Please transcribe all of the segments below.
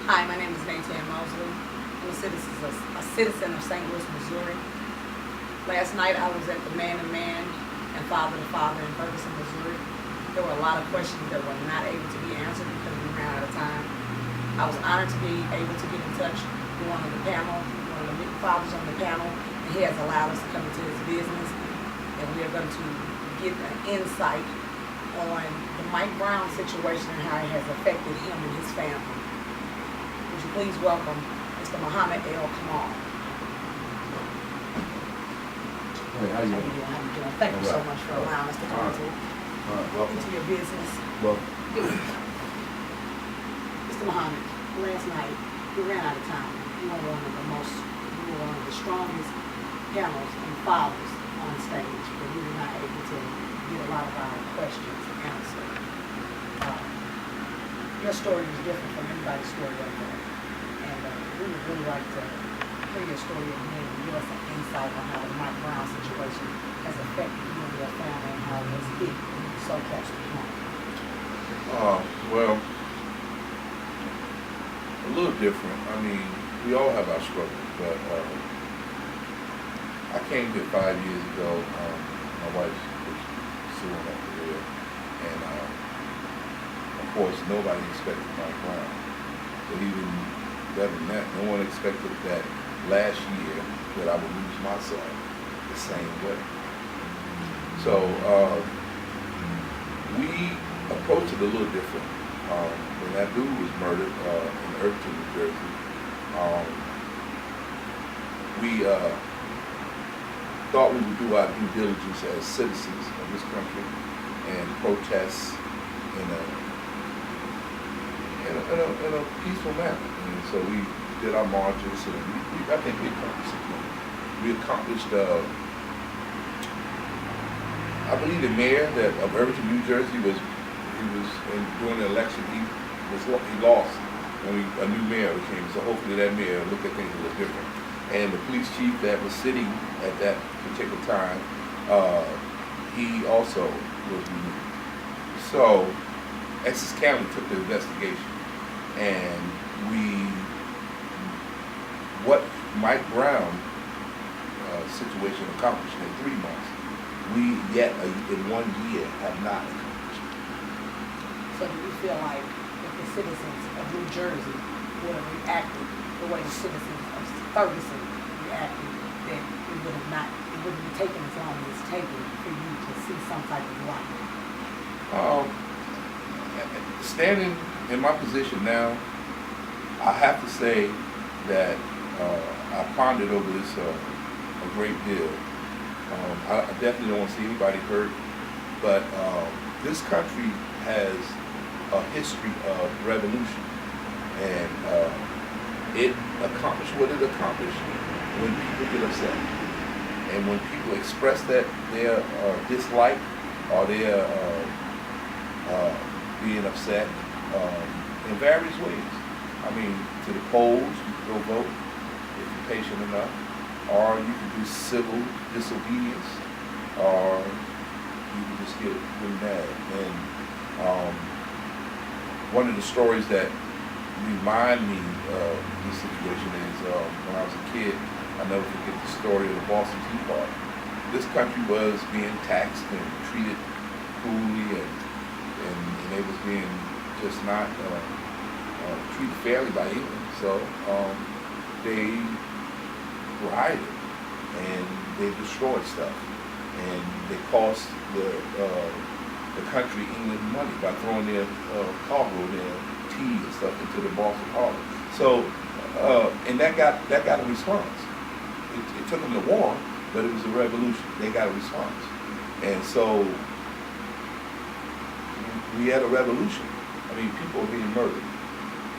Hi, my name is Natan Mosley. I'm a citizen of St. Louis, Missouri. Last night I was at the Man to Man and Father to Father in Ferguson, Missouri. There were a lot of questions that were not able to be answered because we ran out of time. I was honored to be able to get in touch with one of the fathers on the panel, and he has allowed us to come into his business, and we are going to get an insight on the Mike Brown situation and how it has affected him and his family. Would you please welcome Mr. Mohammed Kamal. Hey, how you doing? How you doing? Thank you so much for allowing us to come into your business. Welcome. Mr. Mohammed, last night we ran out of time. You were one of the strongest panels and fathers on stage, but we were not able to get a lot of our questions answered. Your story is different from anybody's story out there. And we would really like to hear your story again and give us an insight on how the Mike Brown situation has affected you and your family and how it has hit you so close to home. Well, a little different. I mean, we all have our struggles, but I came here 5 years ago. My wife was suing up there, and of course, nobody expected Mike Brown. But even better than that, no one expected that last year that I would lose my son the same way. So we approached it a little different. When that dude was murdered in Irvington, New Jersey, we thought we would do our due diligence as citizens of this country and protest in a peaceful manner. And so we did our marches, and I think we accomplished something. We accomplished, I believe the mayor of Irvington, New Jersey during the election, he lost when a new mayor came. So hopefully that mayor will look at things a little different. And the police chief that was sitting at that particular time, he also was removed. So Essex County took the investigation, and what Mike Brown situation accomplished in 3 months, we yet in 1 year have not accomplished. So do you feel like if the citizens of New Jersey would have reacted the way the citizens of Ferguson reacted, that it wouldn't be taken as long as it's taken for you to see some type of light? Standing in my position now, I have to say that I pondered over this a great deal. I definitely don't want to see anybody hurt, but this country has a history of revolution, and it accomplished what it accomplished when people get upset, and when people express their dislike or their being upset in various ways. I mean, to the polls, you can go vote if you're patient enough, or you can do civil disobedience, or you can just get really mad. And one of the stories that remind me of this situation is when I was a kid, I'll never forget the story of the Boston Tea Party. This country was being taxed and treated cruelly, and it was being just not treated fairly by anyone. So they rioted and they destroyed stuff, and they cost the country England money by throwing their cargo, their tea and stuff into the Boston Harbor. So and that got a response. It took them to war, but it was a revolution. They got a response, and so we had a revolution. I mean, people are being murdered.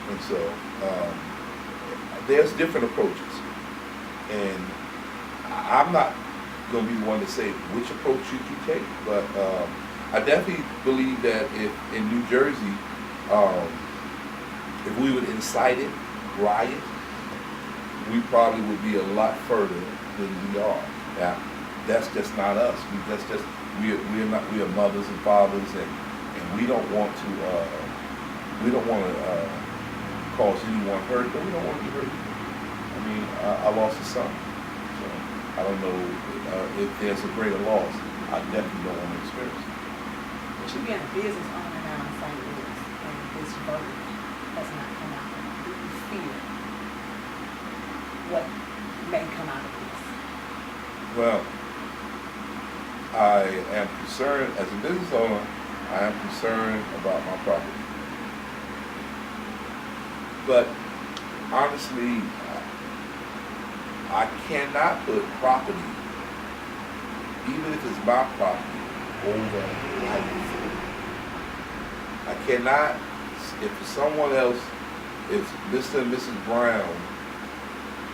And so there's different approaches. And I'm not going to be the one to say which approach you take, but I definitely believe that if in New Jersey, if we would incite it, riot, we probably would be a lot further than we are. Now, that's just not us. We are mothers and fathers, and we don't want to cause anyone hurt, but we don't want to be hurt either. I mean, I lost a son, so I don't know if there's a greater loss. I definitely don't want to experience it. But you being a business owner now in St. Louis, and this verdict has not come out, do you fear what may come out of this? Well, I am concerned, as a business owner, I am concerned about my property. But honestly, I cannot put property, even if it's my property, over life. I cannot, if someone else, if Mr. and Mrs. Brown,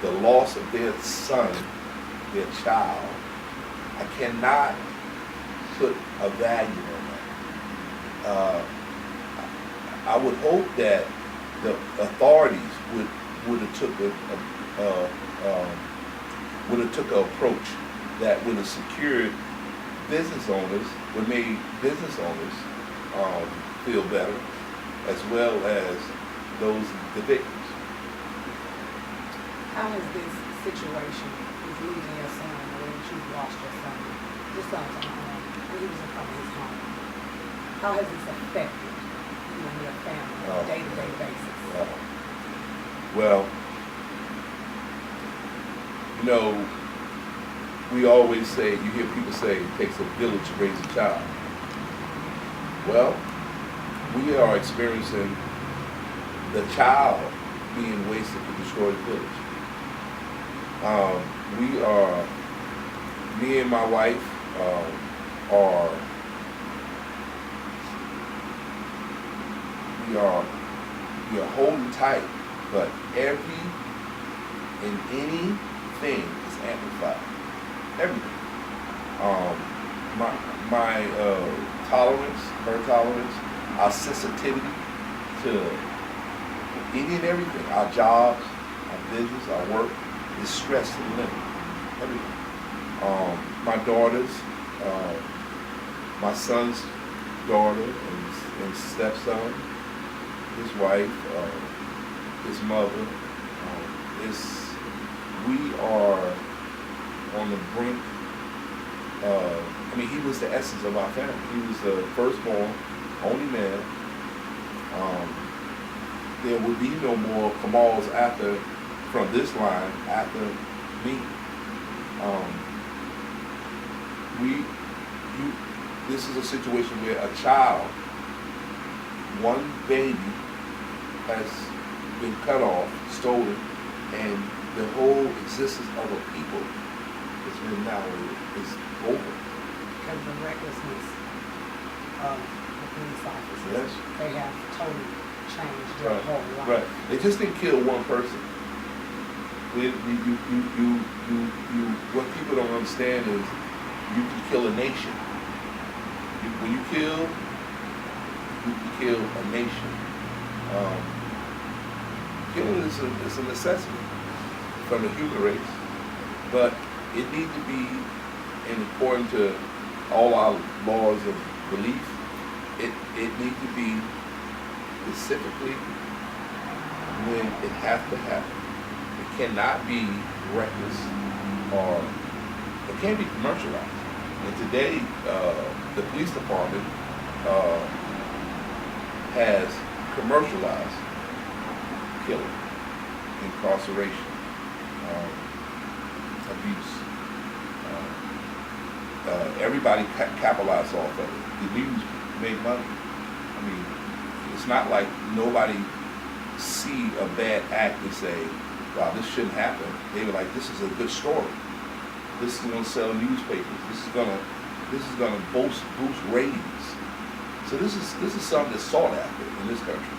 the loss of their son, their child, I cannot put a value on that. I would hope that the authorities would have took an approach that would have secured business owners, would made business owners feel better, as well as the victims. How has this situation with losing your son, or that you've lost your son's on home, when he was in front of his home, how has this affected you and your family on a day-to-day basis? Well, you know, we always say, you hear people say it takes a village to raise a child. Well, we are experiencing the child being wasted to destroy the village. Me and my wife we are holding tight, but every and anything is amplified. Everything. My tolerance, her tolerance, our sensitivity to any and everything, our jobs, our business, our work, is stressed to the limit. Everything. My daughters, my son's daughter and stepson, his wife, his mother, we are on the brink. He was the essence of our family. He was the firstborn, only man. There would be no more Kamals from this line after me. This is a situation where a child, one baby, has been cut off, stolen, and the whole existence of a people has been now is over. Because of the recklessness of the police officers. Yes. They have totally changed their whole life. Right. They just didn't kill one person. What people don't understand is you can kill a nation. When you kill a nation. Killing is a necessity from the human race, but it needs to be, and according to all our laws of belief, it needs to be specifically when it has to happen. It cannot be reckless, or it can't be commercialized. And today, the police department has commercialized killing, incarceration, abuse. Everybody capitalized off of it. The news made money. It's not like nobody see a bad act and say, wow, this shouldn't happen. They were like, this is a good story. This is going to sell newspapers. This is going to boost ratings. So this is something that's sought after in this country.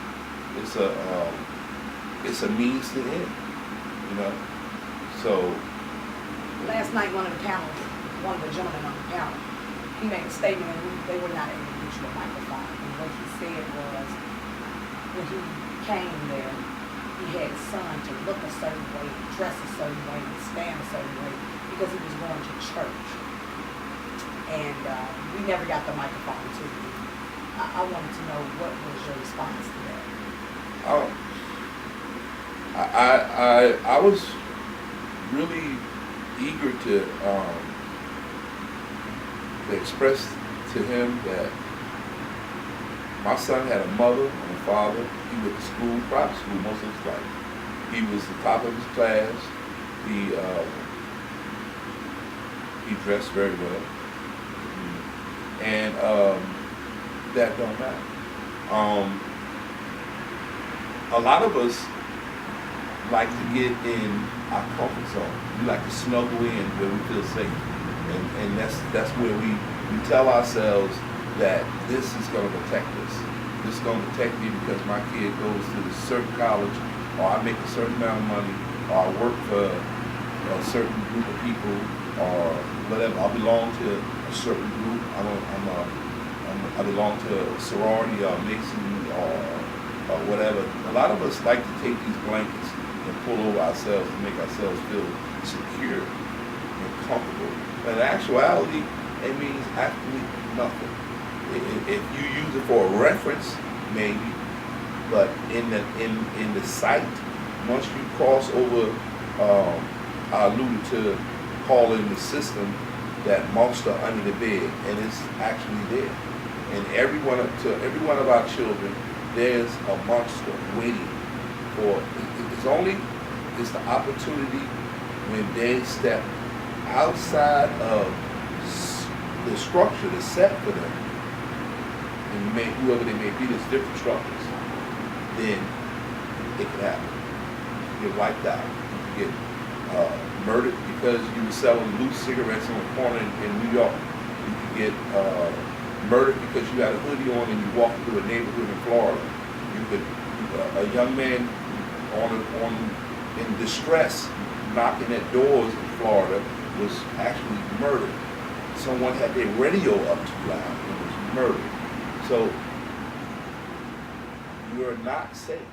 It's a means to end, you know. So last night, one of the gentlemen on the panel, he made a statement, and they were not able to get you a microphone. And what he said was, when he came there, he had his son to look a certain way, dress a certain way, and stand a certain way, because he was going to church. And we never got the microphone to you. I wanted to know, what was your response to that? I was really eager to express to him that my son had a mother and a father. He went to school, private school, most of his life. He was the top of his class. He dressed very well, and that don't matter. A lot of us like to get in our comfort zone. We like to snuggle in where we feel safe, and that's where we tell ourselves that this is going to protect us. This is going to protect me because my kid goes to a certain college, or I make a certain amount of money, or I work for a certain group of people, or whatever. I belong to a certain group. I belong to a sorority or Mason or whatever. A lot of us like to take these blankets and pull over ourselves to make ourselves feel secure and comfortable. But in actuality, it means absolutely nothing. If you use it for a reference, maybe, but in the sight, once you cross over, I alluded to calling the system that monster under the bed, and it's actually there. And every one of our children, there's a monster waiting for. It's the opportunity when they step outside of the structure that's set for them, and whoever they may be, there's different structures, then it can happen. You get wiped out. You get murdered because you were selling loose cigarettes on the corner in New York. You can get murdered because you had a hoodie on and you walked through a neighborhood in Florida. You could a young man in distress knocking at doors in Florida was actually murdered. Someone had their radio up too loud and was murdered. So you're not safe.